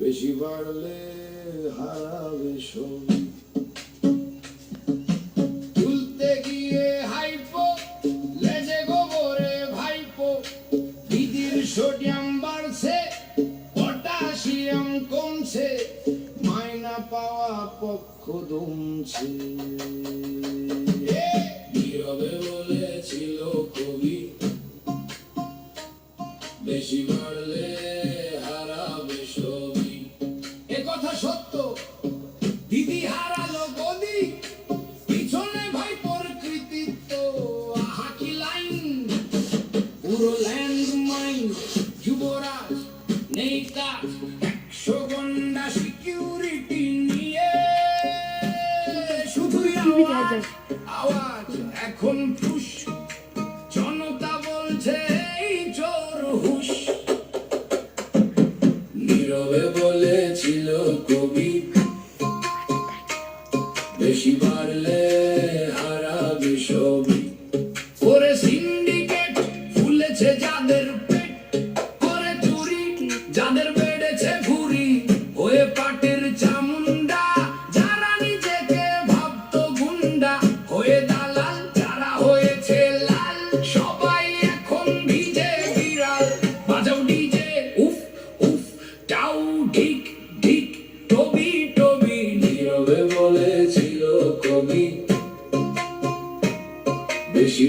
বেশি বাড়লে হারাবে ছবি। তুলতে গিয়ে হাইপো লেজে গোবরে ভাইপো, দিদির সোডিয়াম বাড়ছে পটাশিয়াম কমছে, মাইনা পাওয়া পক্ষ দমছে। নীরবে বলেছিল কবি, বেশি বাড়লে হারাবে ছবি। এ কথা সত্য, দিদি হারালো গদি, পিছনে ভাইপোর কৃতিত্ব। আহা কি লাইন, পুরো ল্যান্ড মাইন, যুবরাজ নেই কাজ, 100 গন্ডা সিকিউরিটি নিয়ে, শুধুই আওয়াজ আওয়াজ এখন ফুস, জনতা বলছে এই চোর হুশ। নীরবে বলেছিল কবি, বেশি বাড়লে হারাবে ছবি। ওরে সিন্ডিকেট ফুলেছে যাদের পেট, করে চুরি যাদের বেড়েছে ভুরি, হয়ে পাটের চামুন্ডা যারা নিজেকে ভাবতো গুন্ডা, হয়ে দালাল যারা হয়েছে লাল, সবাই এখন ভিজে বিড়াল। বাজাও ডিজে উফ উফ টাউ ঢিক ঢিক টবি টবি। নীরবে বলেছিল কবি, বেশি